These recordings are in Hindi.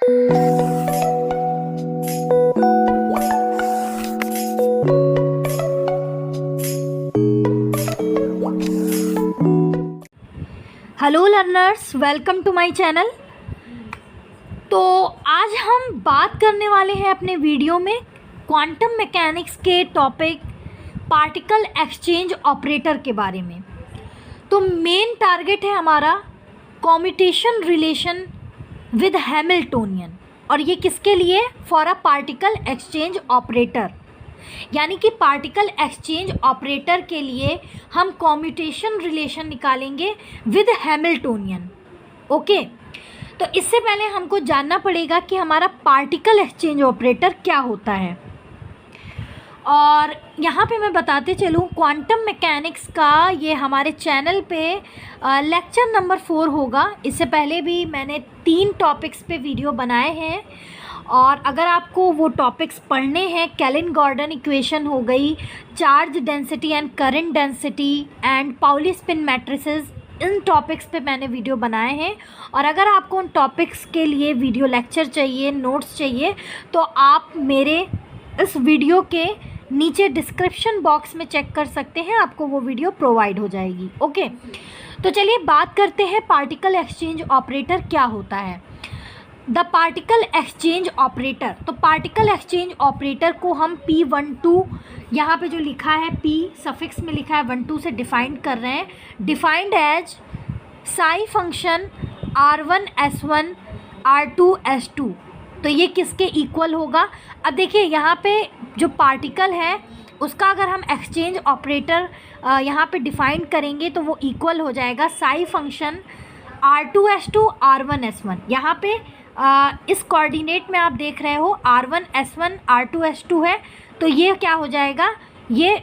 Hello learners, welcome to my channel. तो आज हम बात करने वाले हैं अपने वीडियो में क्वांटम मैकेनिक्स के टॉपिक पार्टिकल एक्सचेंज ऑपरेटर के बारे में। तो मेन टारगेट है हमारा कम्यूटेशन रिलेशन विद हैमिल्टोनियन, और ये किसके लिए? For a particle exchange operator, यानी कि पार्टिकल एक्सचेंज ऑपरेटर के लिए हम कम्यूटेशन रिलेशन निकालेंगे विद हैमिल्टोनियन। ओके, तो इससे पहले हमको जानना पड़ेगा कि हमारा पार्टिकल एक्सचेंज ऑपरेटर क्या होता है। और यहाँ पे मैं बताते चलूँ, क्वांटम मैकेनिक्स का ये हमारे चैनल पे लेक्चर नंबर 4 होगा। इससे पहले भी मैंने 3 टॉपिक्स पे वीडियो बनाए हैं, और अगर आपको वो टॉपिक्स पढ़ने हैं, केल्विन गॉर्डन इक्वेशन हो गई, charge density and current density and Pauli spin matrices, in topics पे मैंने वीडियो बनाए हैं। और अगर आपको उन टॉपिक्स के लिए वीडियो लेक्चर चाहिए, नोट्स चाहिए, तो आप मेरे इस वीडियो के नीचे डिस्क्रिप्शन बॉक्स में चेक कर सकते हैं, आपको वो वीडियो प्रोवाइड हो जाएगी। ओके, तो चलिए बात करते हैं पार्टिकल एक्सचेंज ऑपरेटर क्या होता है। द पार्टिकल एक्सचेंज ऑपरेटर, तो पार्टिकल एक्सचेंज ऑपरेटर को हम P12, यहाँ पे जो लिखा है P सफिक्स में लिखा है 12 से डिफाइन कर रहे हैं। Defined as Sai function R1S1 R2S2, तो ये किसके इक्वल होगा? अब देखिए यहाँ पे जो पार्टिकल है उसका अगर हम एक्सचेंज ऑपरेटर यहाँ पे डिफाइन करेंगे तो वो इक्वल हो जाएगा साई फंक्शन R2S2 R1S1। यहाँ पे इस कोऑर्डिनेट में आप देख रहे हो R1S1 R2S2 है, तो ये क्या हो जाएगा? ये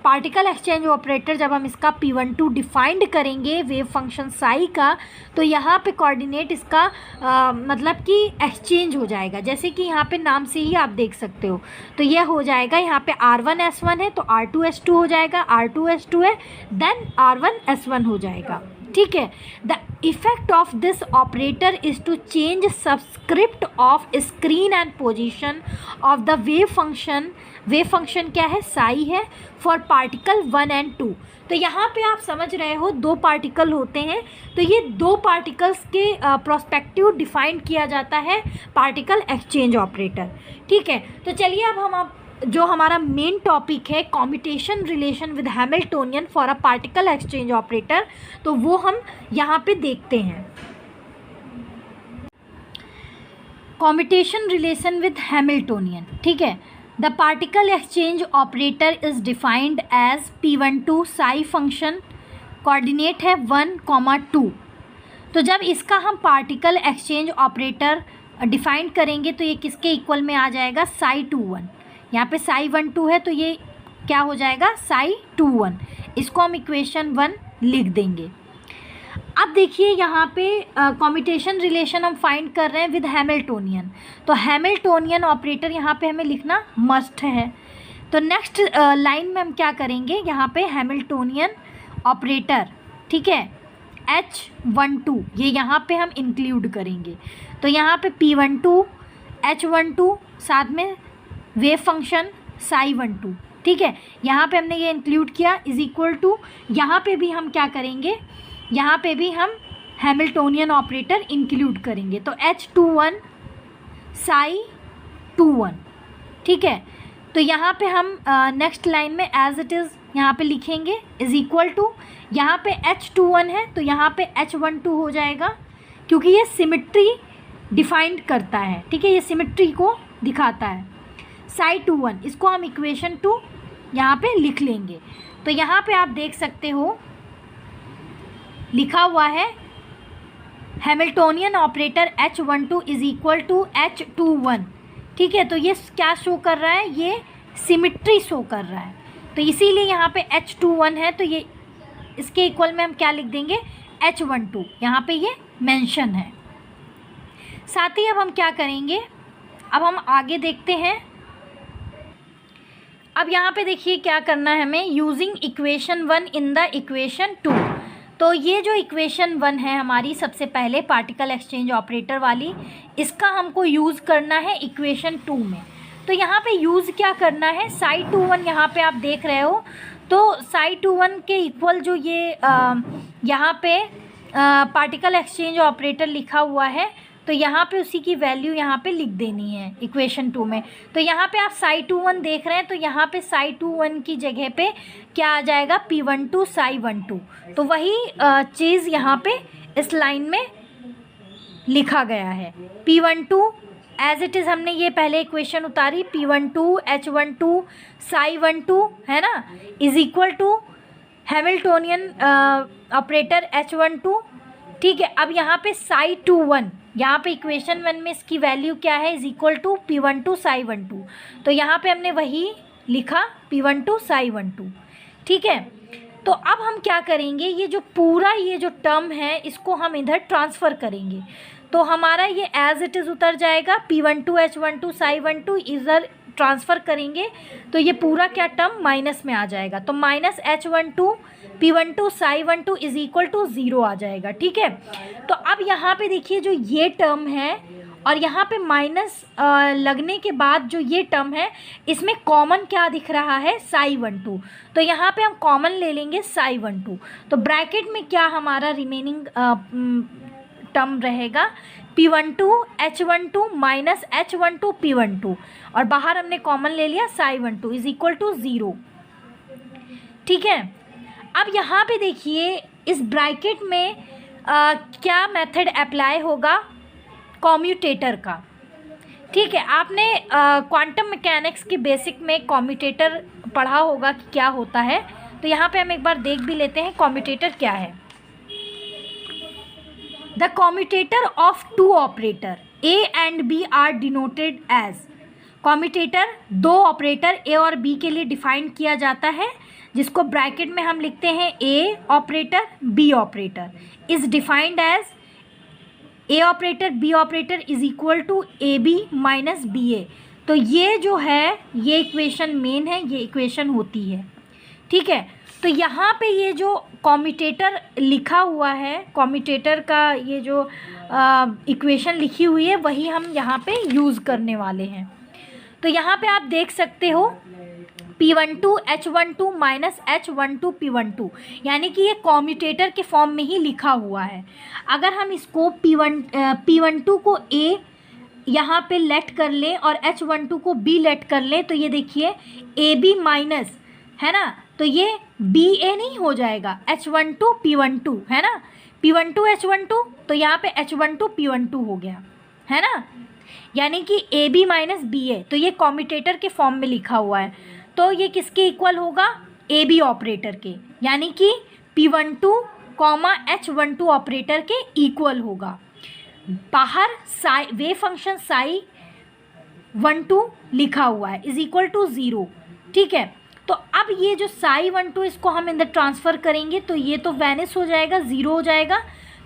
पार्टिकल एक्सचेंज ऑपरेटर जब हम इसका P12 डिफाइंड करेंगे वेव फंक्शन साई का, तो यहाँ पे कोऑर्डिनेट इसका मतलब कि एक्सचेंज हो जाएगा। जैसे कि यहाँ पे नाम से ही आप देख सकते हो, तो ये हो जाएगा, यहाँ पे R1S1 है तो R2S2 हो जाएगा, R2S2 है देन R1S1 हो जाएगा। ठीक है, the effect of this operator is to change subscript of screen and position of the wave function. Wave function क्या है? साई है, फॉर पार्टिकल 1 एंड 2। तो यहाँ पे आप समझ रहे हो 2 पार्टिकल होते हैं, तो ये 2 पार्टिकल्स के प्रोस्पेक्टिव डिफाइन किया जाता है पार्टिकल एक्सचेंज ऑपरेटर। ठीक है, तो चलिए अब हम जो हमारा मेन टॉपिक है commutation relation with Hamiltonian for a particle exchange operator, तो वो हम यहाँ पे देखते हैं। कम्यूटेशन रिलेशन विद हैमिल्टोनियन, ठीक है। The particle exchange operator is defined as P12 psi function, coordinate है 1, 2। तो जब इसका हम पार्टिकल एक्सचेंज ऑपरेटर डिफाइन करेंगे तो ये किसके इक्वल में आ जाएगा? साई 2, 1। यहाँ पे साई 1, 2 है, तो ये क्या हो जाएगा? साई 2, 1। इसको हम इक्वेशन 1 लिख देंगे। अब देखिए यहाँ पे कम्यूटेशन रिलेशन हम फाइंड कर रहे हैं विद हैमिल्टोनियन, तो हैमिल्टोनियन ऑपरेटर यहाँ पे हमें लिखना मस्ट है। तो नेक्स्ट लाइन में हम क्या करेंगे? यहाँ पे हैमिल्टोनियन ऑपरेटर, ठीक है, H12, ये यहाँ पे हम इंक्लूड करेंगे। तो यहाँ पे P12 H12 साथ में वेव फंक्शन साई 12, ठीक है, यहाँ पे हमने ये इंक्लूड किया, इज इक्वल टू, यहाँ पे भी हम क्या करेंगे? यहाँ पे भी हम हैमिल्टोनियन ऑपरेटर इंक्लूड करेंगे। तो H21 साई 21, ठीक है। तो यहाँ पे हम नेक्स्ट लाइन में एज इट इज़ यहाँ पे लिखेंगे, इज इक्वल टू, यहाँ पे H21 है तो यहाँ पे H12 हो जाएगा, क्योंकि ये सिमिट्री डिफाइंड करता है, ठीक है, ये सिमिट्री को दिखाता है। साई 21, इसको हम इक्वेशन 2 यहाँ पे लिख लेंगे। तो यहाँ पे आप देख सकते हो लिखा हुआ है Hamiltonian operator H12 is equal to H21, ठीक है। तो ये क्या शो कर रहा है? ये सिमिट्री शो कर रहा है, तो इसीलिए यहाँ पे H21 है, तो ये इसके इक्वल में हम क्या लिख देंगे? H12, यहाँ पे ये मेंशन है। साथ ही अब हम क्या करेंगे? अब हम आगे देखते हैं। अब यहाँ पे देखिए क्या करना है हमें, using equation 1 in the equation 2। तो ये जो इक्वेशन 1 है हमारी सबसे पहले पार्टिकल एक्सचेंज ऑपरेटर वाली, इसका हमको यूज़ करना है इक्वेशन 2 में। तो यहाँ पे यूज़ क्या करना है, साई 2 1 यहाँ पे आप देख रहे हो, तो साई 2 1 के इक्वल जो ये यहाँ पे पार्टिकल एक्सचेंज ऑपरेटर लिखा हुआ है, तो यहाँ पे उसी की वैल्यू यहाँ पे लिख देनी है इक्वेशन 2 में। तो यहाँ पे आप साई 2 1 देख रहे हैं, तो यहाँ पे साई 2 1 की जगह पे क्या आ जाएगा, P12 साई 12। तो वही चीज़ यहाँ पे इस लाइन में लिखा गया है। P12 एज इट इज़ हमने ये पहले इक्वेशन उतारी, P12 H12 साई 12 है ना, is equal to Hamiltonian operator H12। ठीक है, अब यहाँ पे साई 2 1, यहाँ पे इक्वेशन 1 में इसकी वैल्यू क्या है, is equal to P12 psi 12। तो यहाँ पे हमने वही लिखा P12 साई 12। ठीक है, तो अब हम क्या करेंगे, ये जो पूरा ये जो टर्म है इसको हम इधर ट्रांसफ़र करेंगे। तो हमारा ये एज इट इज़ उतर जाएगा, P12 H12 साई 12 इधर ट्रांसफ़र करेंगे तो ये पूरा क्या टर्म माइनस में आ जाएगा। तो minus H12 P12 psi 12 is equal to 0 आ जाएगा। ठीक है, तो अब यहाँ पे देखिए जो ये टर्म है और यहाँ पे माइनस लगने के बाद जो ये टर्म है, इसमें कॉमन क्या दिख रहा है, साई 12। तो यहाँ पे हम कॉमन ले लेंगे साई 12। तो ब्रैकेट में क्या हमारा रिमेनिंग टर्म रहेगा, P12 H12 minus H12 P12, और बाहर हमने कॉमन ले लिया साई 12 इज इक्वल टू 0। ठीक है, अब यहाँ पे देखिए इस ब्रैकेट में क्या मेथड अप्लाई होगा, कॉम्यूटेटर का। ठीक है, आपने क्वांटम मैकेनिक्स के बेसिक में कॉम्यूटेटर पढ़ा होगा कि क्या होता है। तो यहाँ पे हम एक बार देख भी लेते हैं कॉम्यूटेटर क्या है। The commutator of two operator A and B are denoted as। Commutator दो ऑपरेटर A और B के लिए डिफाइन किया जाता है, जिसको ब्रैकेट में हम लिखते हैं A operator B operator is defined as A operator B operator is equal to AB minus BA। तो ये जो है ये इक्वेशन मेन है, ये इक्वेशन होती है। ठीक है, तो यहाँ पे ये जो कॉम्यूटेटर लिखा हुआ है, कॉम्यूटेटर का ये जो इक्वेशन लिखी हुई है वही हम यहाँ पे यूज़ करने वाले हैं। तो यहाँ पे आप देख सकते हो P12 H12 minus H12 P12, यानी कि ये कॉम्यूटेटर के फॉर्म में ही लिखा हुआ है। अगर हम इसको P12 को A यहाँ पे लेट कर लें और H12 को B लेट कर लें, तो ये देखिए AB माइनस है ना, तो ये BA नहीं हो जाएगा, H12 P12 है ना, P12 H12, तो यहाँ पे H12 P12 हो गया है ना, यानी कि AB माइनस BA। तो ये कॉम्यूटेटर के फॉर्म में लिखा हुआ है, तो ये किसके इक्वल होगा, AB ऑपरेटर के, यानी कि P12 H12 ऑपरेटर के इक्वल होगा। बाहर साई वेव फंक्शन साई 12 लिखा हुआ है इज इक्वल टू 0। ठीक है, तो अब ये जो साई 12 इसको हम इधर ट्रांसफ़र करेंगे तो ये तो वैनिश हो जाएगा, 0 हो जाएगा।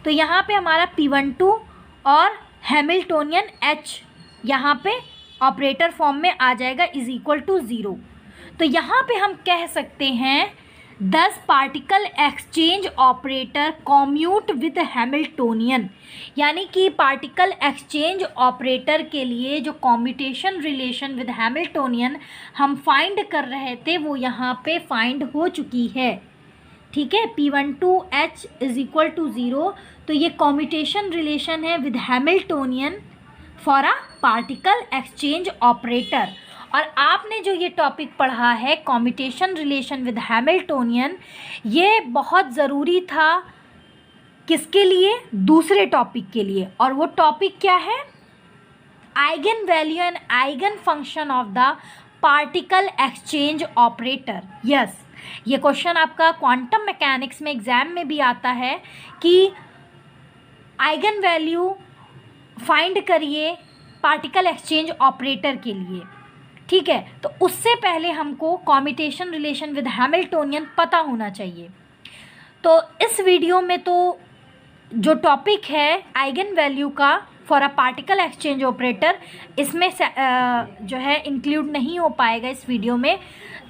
तो यहाँ पे हमारा P12 और हैमिल्टोनियन H यहाँ पे ऑपरेटर फॉर्म में आ जाएगा इज इक्वल टू 0। तो यहाँ पे हम कह सकते हैं 10 particle exchange operator commute with Hamiltonian, यानी कि पार्टिकल एक्सचेंज ऑपरेटर के लिए जो कॉम्यूटेशन रिलेशन विद हैमिल्टोनियन हम फाइंड कर रहे थे वो यहाँ पे फाइंड हो चुकी है। ठीक है, P12H इज इक्वल टू 0। तो ये कॉम्यूटेशन रिलेशन है with Hamiltonian for a particle exchange operator. और आपने जो ये टॉपिक पढ़ा है कॉम्यूटेशन रिलेशन विद हैमिल्टोनियन, ये बहुत ज़रूरी था किसके लिए, दूसरे टॉपिक के लिए। और वो टॉपिक क्या है, eigen value and eigen function of the particle exchange operator. Yes, ये क्वेश्चन आपका क्वांटम मैकेनिक्स में एग्जाम में भी आता है कि आइगन वैल्यू फाइंड करिए पार्टिकल एक्सचेंज ऑपरेटर के लिए। ठीक है, तो उससे पहले हमको कॉम्यूटेशन रिलेशन विद हैमिल्टोनियन पता होना चाहिए। तो इस वीडियो में तो जो टॉपिक है आइगन वैल्यू का for a particle exchange operator, इसमें जो है इंक्लूड नहीं हो पाएगा इस वीडियो में।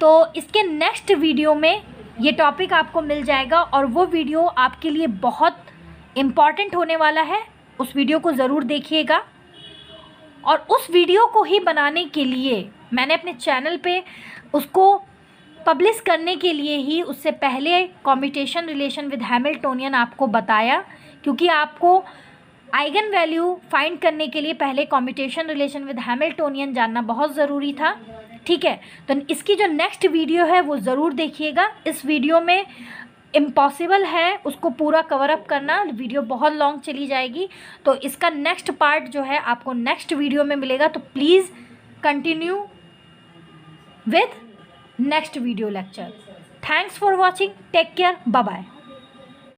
तो इसके नेक्स्ट वीडियो में ये टॉपिक आपको मिल जाएगा और वो वीडियो आपके लिए बहुत इम्पॉर्टेंट होने वाला है। उस वीडियो को ज़रूर देखिएगा। और उस वीडियो को ही बनाने के लिए मैंने अपने चैनल पे उसको पब्लिश करने के लिए ही उससे पहले कॉम्यूटेशन रिलेशन विद हैमिल्टोनियन आपको बताया, क्योंकि आपको आइगन वैल्यू फाइंड करने के लिए पहले कॉम्यूटेशन रिलेशन विद हैमिल्टोनियन जानना बहुत ज़रूरी था। ठीक है, तो इसकी जो नेक्स्ट वीडियो है वो ज़रूर देखिएगा। इस वीडियो में इम्पॉसिबल है उसको पूरा कवर अप करना, वीडियो बहुत लॉन्ग चली जाएगी। तो इसका नेक्स्ट पार्ट जो है आपको नेक्स्ट वीडियो में मिलेगा। तो please continue with next video lecture. Thanks for watching, take care, bye bye.